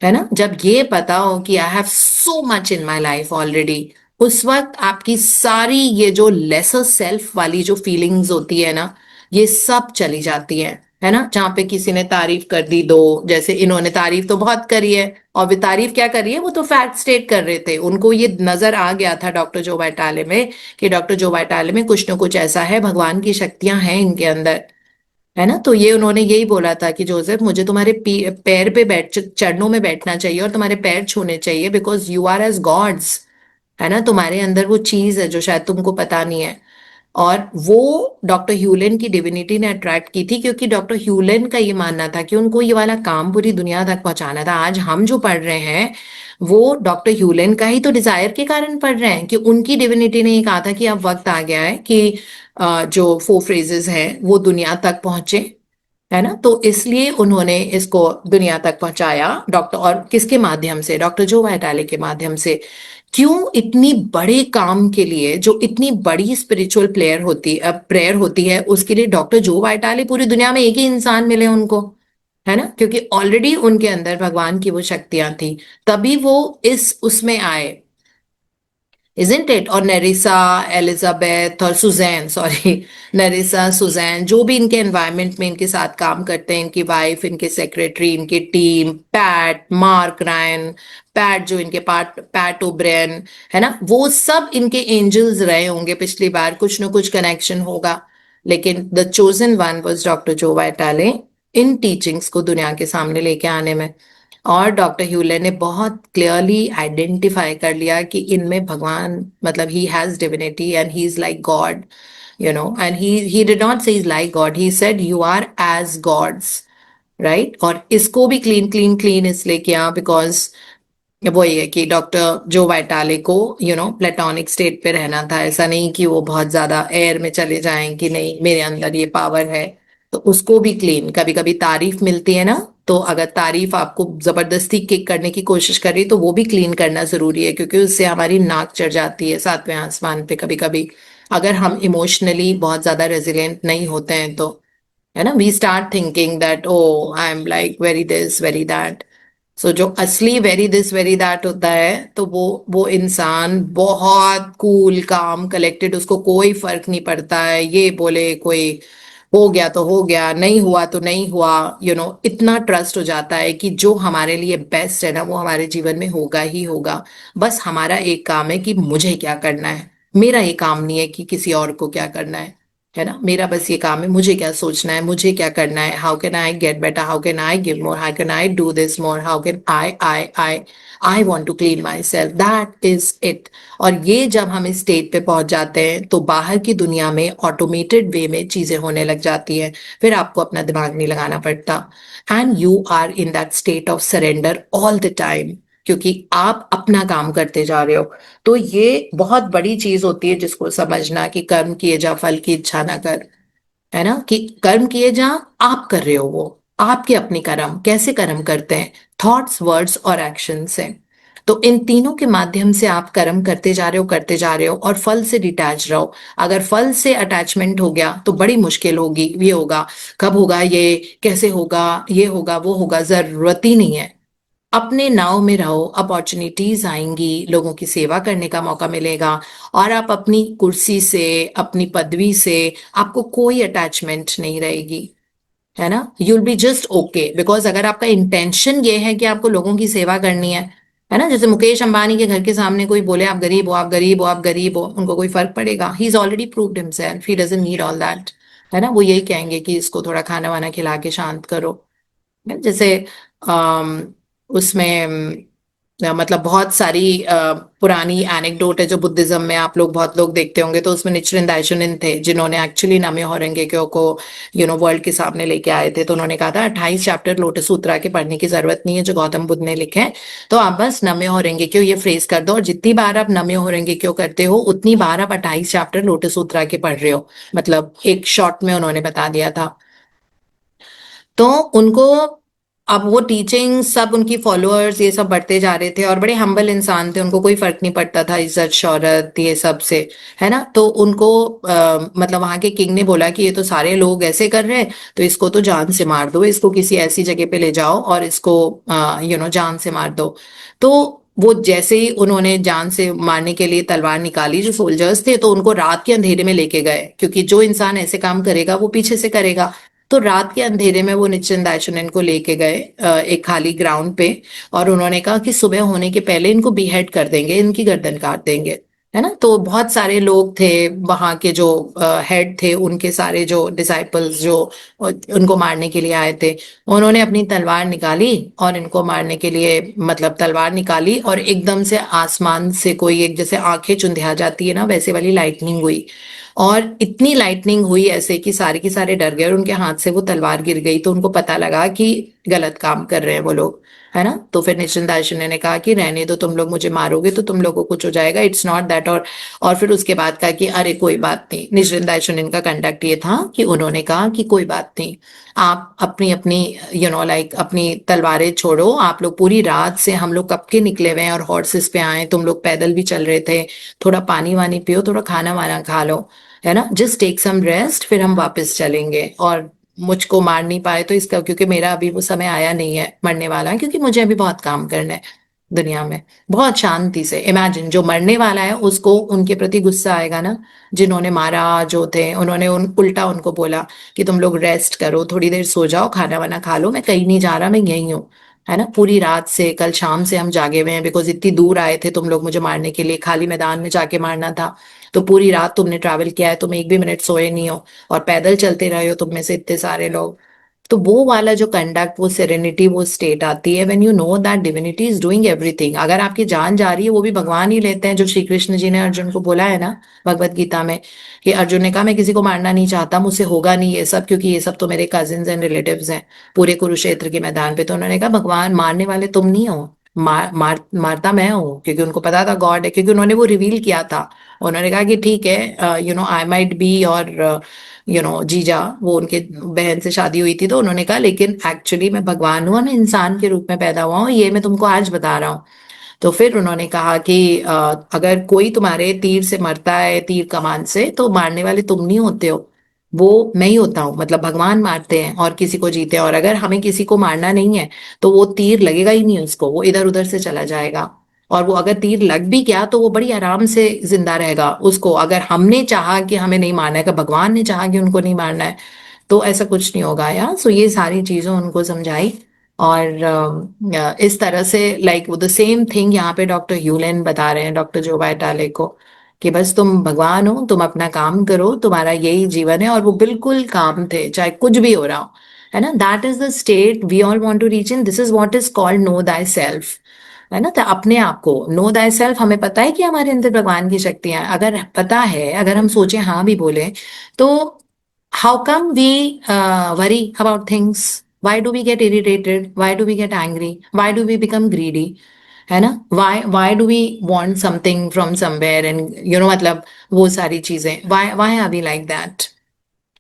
है ना, जब ये पता हो कि I have so much in my life already, उस वक्त आपकी सारी ये जो लेसर सेल्फ वाली जो फीलिंग्स होती है ना, ये सब चली जाती है ना। जहाँ पे किसी ने तारीफ कर दी दो, जैसे इन्होंने तारीफ तो बहुत करी है, और वे तारीफ क्या कर रही है, वो तो फैक्ट स्टेट कर रहे थे, उनको ये नजर आ गया था डॉक्टर जो वाइटाले में कि डॉक्टर जो वाइटाले में कुछ ना कुछ ऐसा है, भगवान की शक्तियां हैं इनके अंदर, है ना। तो ये उन्होंने यही बोला था कि जोसेफ, मुझे तुम्हारे पैर पे चरणों में बैठना चाहिए और तुम्हारे पैर छूने चाहिए, because you are as gods, है ना। तुम्हारे अंदर वो चीज है जो शायद तुमको पता नहीं है। और वो डॉक्टर ह्यूलेन की डिविनिटी ने अट्रैक्ट की थी, क्योंकि डॉक्टर ह्यूलेन का ये मानना था कि उनको ये वाला काम पूरी दुनिया तक पहुंचाना था। आज हम जो पढ़ रहे हैं वो डॉक्टर ह्यूलेन का ही तो डिजायर के कारण पढ़ रहे हैं, कि उनकी डिविनिटी ने ये कहा था कि अब वक्त आ गया है कि जो 4 फ्रेजेस हैं वो दुनिया तक पहुंचे, है ना। तो इसलिए उन्होंने इसको दुनिया तक पहुंचाया डॉक्टर, और किसके माध्यम से, डॉक्टर जो वाइटाले के माध्यम से। क्यों, इतनी बड़े काम के लिए, जो इतनी बड़ी स्पिरिचुअल प्रेयर होती है, उसके लिए डॉक्टर जो वाइटाले पूरी दुनिया में एक ही इंसान मिले उनको, है ना, क्योंकि ऑलरेडी उनके अंदर भगवान की वो शक्तियां थी, तभी वो इस उसमें आए, इजंट इट। और नेरिसा, एलिजाबेथ और सुजैन, सॉरी, नेरिसा, सुजैन, जो भी इनके एनवायरनमेंट में इनके साथ काम करते हैं, इनकी वाइफ, इनके सेक्रेटरी, इनकी team, PAT, mark Ryan, PAT जो इनके पैट ओब्रेन, है ना, वो सब इनके एंजल्स रहे होंगे पिछली बार, कुछ ना कुछ कनेक्शन होगा। लेकिन the chosen one was doctor Joe वाइटाले, in teachings को दुनिया के सामने लेके आने में। और डॉक्टर ह्यूले ने बहुत क्लियरली आइडेंटिफाई कर लिया कि इनमें भगवान, मतलब he has divinity and he is like God, you know, and he did not say he's like God, he said you are as gods, right? और इसको भी क्लीन क्लीन क्लीन इसलिए किया बिकॉज वो ये है कि डॉक्टर जो वाइटाले को प्लेटोनिक स्टेट पे रहना था, ऐसा नहीं कि वो बहुत ज्यादा एयर में चले जाएं कि नहीं मेरे अंदर ये पावर है। तो उसको भी क्लीन, कभी कभी तारीफ मिलती है ना, तो अगर तारीफ आपको जबरदस्ती किक करने की कोशिश कर रही है तो वो भी क्लीन करना जरूरी है, क्योंकि उससे हमारी नाक चढ़ जाती है 7वें आसमान पे कभी कभी, अगर हम इमोशनली बहुत ज्यादा रेजिलिएंट नहीं होते हैं तो, है ना। We start thinking that oh I am like very this very that. So जो असली वेरी दिस वेरी दैट होता है, तो वो इंसान बहुत कूल काम कलेक्टेड, उसको कोई फर्क नहीं पड़ता है, ये बोले कोई, हो गया तो हो गया, नहीं हुआ तो नहीं हुआ, इतना ट्रस्ट हो जाता है कि जो हमारे लिए बेस्ट है ना वो हमारे जीवन में होगा ही होगा। बस हमारा एक काम है कि मुझे क्या करना है, मेरा ये काम नहीं है कि किसी और को क्या करना है ना। मेरा बस ये काम है, मुझे क्या सोचना है, मुझे क्या करना है, how can I get better, how can I give more, how can I do this more, how can I want to clean myself, that is it. और ये जब हम इस स्टेट पे पहुंच जाते हैं तो बाहर की दुनिया में ऑटोमेटेड वे में चीजें होने लग जाती हैं, फिर आपको अपना दिमाग नहीं लगाना पड़ता, and you are in that state of surrender all the time, क्योंकि आप अपना काम करते जा रहे हो। तो ये बहुत बड़ी चीज होती है जिसको समझना, कि कर्म किए जा फल की इच्छा ना कर, है ना, कि कर्म किए जा, आप कर रहे हो, वो आपके अपने कर्म, कैसे कर्म करते हैं, थॉट्स, वर्ड्स और एक्शन से। तो इन तीनों के माध्यम से आप कर्म करते जा रहे हो और फल से डिटैच रहो। अगर फल से अटैचमेंट हो गया तो बड़ी मुश्किल होगी, ये होगा, कब होगा, ये कैसे होगा, ये होगा, वो होगा, जरूरत ही नहीं है। अपने नाव में रहो, अपॉर्चुनिटीज आएंगी, लोगों की सेवा करने का मौका मिलेगा, और आप अपनी कुर्सी से, अपनी पदवी से आपको कोई अटैचमेंट नहीं रहेगी, है ना। You'll be just okay, because अगर आपका इंटेंशन ये है कि आपको लोगों की सेवा करनी है ना, जैसे मुकेश अंबानी के घर के सामने कोई बोले आप गरीब हो, आप गरीब हो, आप गरीब हो, उनको कोई फर्क पड़ेगा? He is already proved himself, he doesn't need all that, है ना। वो यही कहेंगे कि इसको थोड़ा खाना वाना खिला के शांत करो, जैसे अम, उसमें मतलब बहुत सारी पुरानी एनेक्डोट है जो बुद्धिज्म में आप लोग बहुत लोग देखते होंगे, तो उसमें निchiren दाइशोनिन थे जिन्होंने एक्चुअली नम्यो होरेंगे को वर्ल्ड के सामने लेके आए थे। तो उन्होंने कहा था 28 चैप्टर लोटस सूत्रा के पढ़ने की जरूरत नहीं है जो गौतम बुद्ध ने लिखे हैं, तो आप बस नम्यो होरेंगे क्यों ये फ्रेज कर दो, और जितनी बार आप नम्यो होरेंगे क्यों करते हो उतनी बार आप 28 चैप्टर लोटस सूत्रा के पढ़ रहे हो, मतलब एक शॉर्ट में उन्होंने बता दिया था। तो उनको अब वो टीचिंग सब उनकी फॉलोअर्स ये सब बढ़ते जा रहे थे और बड़े हम्बल इंसान थे, उनको कोई फर्क नहीं पड़ता था इज्जत शोहरत ये सब से, है ना। तो उनको मतलब वहां के किंग ने बोला कि ये तो सारे लोग ऐसे कर रहे हैं, तो इसको तो जान से मार दो, इसको किसी ऐसी जगह पे ले जाओ और इसको जान से मार दो। तो वो जैसे ही उन्होंने जान से मारने के लिए तलवार निकाली, जो सोल्जर्स थे, तो उनको रात के अंधेरे में लेके गए, क्योंकि जो इंसान ऐसे काम करेगा वो पीछे से करेगा। तो रात के अंधेरे में वो निश्चिन दाइशुनन को लेके गए एक खाली ग्राउंड पे, और उन्होंने कहा कि सुबह होने के पहले इनको बीहेड कर देंगे, इनकी गर्दन काट देंगे, है ना। तो बहुत सारे लोग थे वहां के जो हेड थे, उनके सारे जो डिसाइपल्स जो उनको मारने के लिए आए थे, उन्होंने अपनी तलवार निकाली और इनको मारने के लिए मतलब तलवार निकाली, और एकदम से आसमान से कोई एक जैसे आंखें चुंधिया जाती है ना, वैसे वाली लाइटनिंग हुई। और इतनी लाइटनिंग हुई ऐसे कि सारे के सारे डर गए और उनके हाथ से वो तलवार गिर गई, तो उनको पता लगा कि गलत काम कर रहे हैं वो लोग, है ना। तो फिर निश्चिन दाइशुन ने कहा कि रहने दो, तुम लोग मुझे मारोगे तो तुम लोगों को कुछ हो जाएगा, इट्स नॉट दैट। और फिर उसके बाद कहा कि अरे कोई बात नहीं। निश्चिन दाइशुन का कंडक्ट ये था कि उन्होंने कहा कि कोई बात नहीं, आप अपनी अपनी लाइक अपनी तलवारें छोड़ो, आप लोग पूरी रात से, हम लोग कब के निकले हुए हैं और हॉर्सेस पे आए, तुम लोग पैदल भी चल रहे थे, थोड़ा पानी वानी पियो, थोड़ा खाना वाना खा लो, है ना, जस्ट टेक सम रेस्ट, फिर हम वापस चलेंगे। और मुझको मार नहीं पाए तो इसका, क्योंकि मेरा अभी वो समय आया नहीं है मरने वाला है, क्योंकि मुझे अभी बहुत काम करना है दुनिया में। बहुत शांति से इमेजिन, जो मरने वाला है उसको उनके प्रति गुस्सा आएगा ना, जिन्होंने मारा जो थे, उन्होंने उल्टा उनको बोला कि तुम लोग रेस्ट करो, थोड़ी देर सो जाओ, खाना वाना खा लो, मैं कहीं नहीं जा रहा, मैं यहीं हूँ, है ना। पूरी रात से कल शाम से हम जागे हुए हैं, बिकॉज इतनी दूर आए थे तुम लोग मुझे मारने के लिए, खाली मैदान में जाके मारना था। तो पूरी रात तुमने ट्रैवल किया है, तुम एक भी मिनट सोए नहीं हो, और पैदल चलते रहे हो तुम में से इतने सारे लोग। तो वो वाला जो कंडक्ट, वो सेरेनिटी, वो स्टेट आती है when you know that divinity is doing everything. अगर आपकी जान जा रही है वो भी भगवान ही लेते हैं, जो श्री कृष्ण जी ने अर्जुन को बोला है ना भगवत गीता में, कि अर्जुन ने कहा मैं किसी को मारना नहीं चाहता, मुझसे होगा नहीं ये सब, क्योंकि ये सब तो मेरे कजिन्स एंड रिलेटिव्स हैं पूरे कुरुक्षेत्र के मैदान पे। तो उन्होंने कहा भगवान मारने वाले तुम नहीं हो, मारता मैं हूँ, क्योंकि उनको पता था गॉड है, क्योंकि उन्होंने वो रिवील किया था। उन्होंने कहा कि ठीक है, आई माइट बी, और जीजा, वो उनके बहन से शादी हुई थी, तो उन्होंने कहा लेकिन एक्चुअली मैं भगवान हूँ और मैं इंसान के रूप में पैदा हुआ हूँ, ये मैं तुमको आज बता रहा हूँ। तो फिर उन्होंने कहा कि अगर कोई तुम्हारे तीर से मरता है, तीर कमान से, तो मारने वाले तुम नहीं होते हो, वो मैं ही होता हूँ, मतलब भगवान मारते हैं और किसी को जीते हैं। और अगर हमें किसी को मारना नहीं है तो वो तीर लगेगा ही नहीं उसको, वो इधर उधर से चला जाएगा। और वो अगर तीर लग भी गया तो वो बड़ी आराम से जिंदा रहेगा। उसको अगर हमने चाहा कि हमें नहीं मारना है, कि भगवान ने चाहा कि उनको नहीं मारना है, तो ऐसा कुछ नहीं होगा यार। सो ये सारी चीजें उनको समझाई। और इस तरह से लाइक वो द सेम थिंग यहाँ पे डॉक्टर ह्यूलेन बता रहे हैं डॉक्टर जो वाइटाले को, कि बस तुम भगवान हो, तुम अपना काम करो, तुम्हारा यही जीवन है। और वो बिल्कुल काम थे, चाहे कुछ भी हो रहा हो, है ना। That is the state we all want to reach in, this is what is called know thy self, है ना। तो अपने आप को नो दाई सेल्फ, हमें पता है कि हमारे अंदर भगवान की शक्तियां हैं, अगर पता है, अगर हम सोचे हाँ भी बोले, तो how come we worry about things? Why do we get irritated? Why do we get angry? Why do we become greedy? है ना। why do we want something from somewhere and मतलब वो सारी चीजें, why are we like that?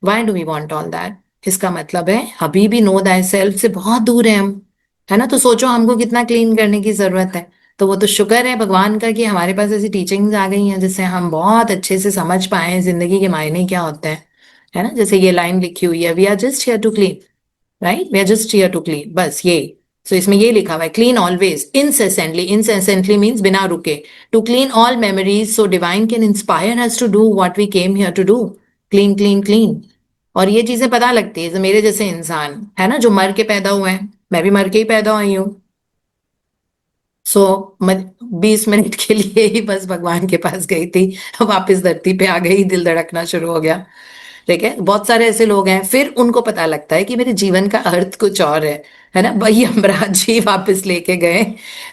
Why do we want all that? इसका मतलब है अभी भी नो दाई सेल्फ से बहुत दूर है हम, है ना। तो सोचो हमको कितना क्लीन करने की जरूरत है। तो वो तो शुक्र है भगवान का कि हमारे पास ऐसी टीचिंग्स आ गई हैं जिससे हम बहुत अच्छे से समझ पाए जिंदगी के मायने क्या होते हैं, है ना। जैसे ये लाइन लिखी हुई है, we are just here to clean, right, we are just here to clean, बस ये। सो इसमें ये लिखा हुआ है, clean always incessantly, incessantly means बिना रुके, to clean all memories so divine can inspire us to do what we came here to do, clean clean clean. और ये चीजें पता लगती है जो मेरे जैसे इंसान है ना, जो मर के पैदा हुए हैं, मैं भी मर के ही पैदा हुई हूँ। सो 20 मिनट के लिए ही बस भगवान के पास गई थी, वापस धरती पे आ गई, दिल धड़कना शुरू हो गया। ठीक है, बहुत सारे ऐसे लोग हैं, फिर उनको पता लगता है कि मेरे जीवन का अर्थ कुछ और है ना। वही यमराज जी वापस लेके गए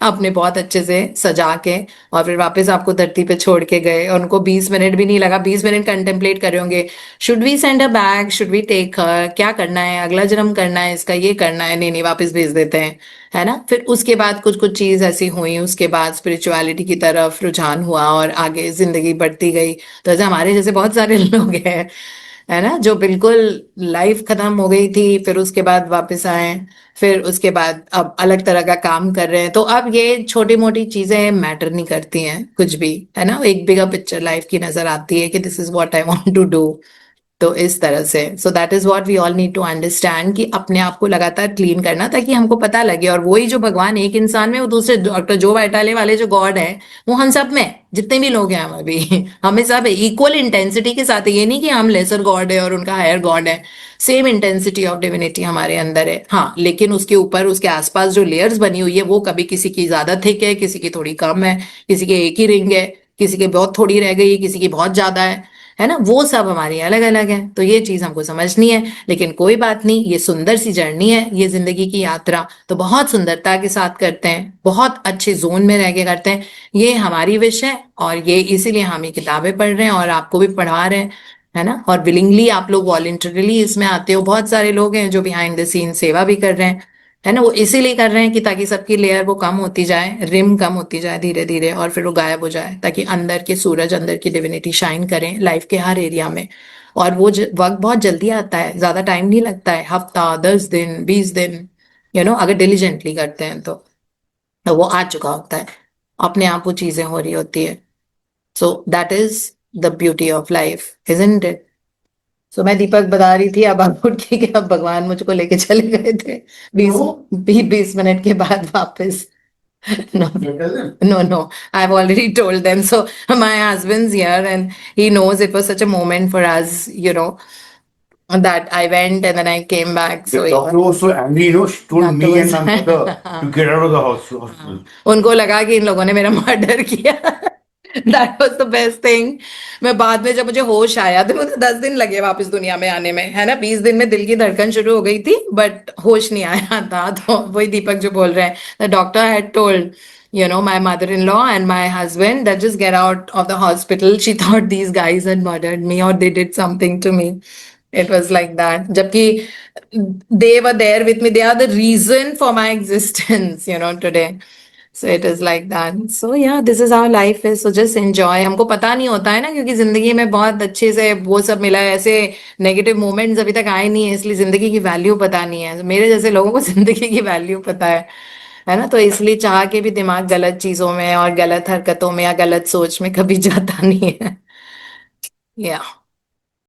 अपने बहुत अच्छे से सजा के, और फिर वापस आपको धरती पे छोड़ के गए। और उनको 20 मिनट भी नहीं लगा, 20 मिनट कंटेम्पलेट करे होंगे, should we send a bag, should we take her, क्या करना है, अगला जन्म करना है इसका, ये करना है, नहीं नहीं वापस भेज देते हैं, है ना। फिर उसके बाद कुछ कुछ चीज ऐसी हुई, उसके बाद स्पिरिचुअलिटी की तरफ रुझान हुआ और आगे जिंदगी बढ़ती गई। तो ऐसे हमारे जैसे बहुत सारे लोग हैं, है ना, जो बिल्कुल लाइफ खत्म हो गई थी, फिर उसके बाद वापस आए, फिर फिर उसके बाद अब अलग तरह का काम कर रहे हैं, तो अब ये छोटी मोटी चीजें मैटर नहीं करती हैं कुछ भी, है ना, एक बिगर पिक्चर लाइफ की नजर आती है कि this is what I want to do. तो इस तरह से, so that is what we all need to understand, कि अपने आप को लगातार क्लीन करना ताकि हमको पता लगे। और वही जो भगवान एक इंसान में, वो दूसरे डॉक्टर जो बैटाले वाले जो गॉड है, वो हम सब में, जितने भी लोग हैं हम अभी हमें सब इक्वल इंटेंसिटी के साथ है। ये नहीं कि हम लेसर गॉड है और उनका हायर गॉड है, सेम इंटेंसिटी ऑफ डिविनिटी हमारे अंदर है। हाँ, लेकिन उसके ऊपर उसके आसपास जो लेयर्स बनी हुई है, वो कभी किसी की ज्यादा थिक है, किसी की थोड़ी कम है, किसी के एक ही रिंग है, किसी के बहुत थोड़ी रह गई, किसी की बहुत ज्यादा है ना, वो सब हमारी अलग अलग है। तो ये चीज हमको समझनी है, लेकिन कोई बात नहीं, ये सुंदर सी जर्नी है, ये जिंदगी की यात्रा तो बहुत सुंदरता के साथ करते हैं, बहुत अच्छे जोन में रह के करते हैं। ये हमारी विश है, और ये इसीलिए हम ये किताबें पढ़ रहे हैं और आपको भी पढ़ा रहे हैं, है ना। और विलिंगली आप लोग वॉलंटरली इसमें आते हो, बहुत सारे लोग हैं जो बिहाइंड द सीन सेवा भी कर रहे हैं, है ना। वो इसीलिए कर रहे हैं कि ताकि सबकी लेयर वो कम होती जाए, रिम कम होती जाए धीरे धीरे, और फिर वो गायब हो जाए, ताकि अंदर के सूरज, अंदर की डिविनिटी शाइन करें लाइफ के हर एरिया में। और वो वक्त बहुत जल्दी आता है, ज्यादा टाइम नहीं लगता है, हफ्ता, 10 दिन, 20 दिन, अगर डिलीजेंटली करते हैं तो वो आ चुका होता है, अपने आप वो चीजें हो रही होती है। So that is the beauty of life, isn't it. So मैं दीपक बता रही थी, अब आप उठ के कि अब भगवान मुझको लेके चले गए थे 20 20 मिनट के बाद वापस। No, no, I've already told them. So my husband's here and he knows it was such a moment for us, that I went and then I came back. The So doctor was so angry, she told Doctor me and was- my mother to get out of the hospital. उनको लगा कि इन लोगों ने मेरा murder किया। That was the best thing. मैं बाद में जब मुझे होश आया, तो मुझे 10 दिन लगे वापस दुनिया में आने में, है ना। 20 दिन में दिल की धड़कन शुरू हो गई थी, बट होश नहीं आया था। तो वही दीपक जो बोल रहे हैं, the doctor had told my mother-in-law and my husband that just get out of the hospital. She thought these guys had murdered me or they did something to me. It was like that. जबकि they were there with me. They are the reason for my existence, today. So it is like that. So yeah, this is how life is. So just enjoy. हमको पता नहीं होता है ना, क्योंकि जिंदगी में बहुत अच्छे से वो सब मिला है, ऐसे नेगेटिव मोमेंट्स अभी तक आए नहीं है, इसलिए जिंदगी की वैल्यू पता नहीं है। मेरे जैसे लोगों को जिंदगी की वैल्यू पता है ना। तो इसलिए चाह के भी दिमाग गलत चीजों में और गलत हरकतों में या गलत सोच में कभी जाता नहीं है। या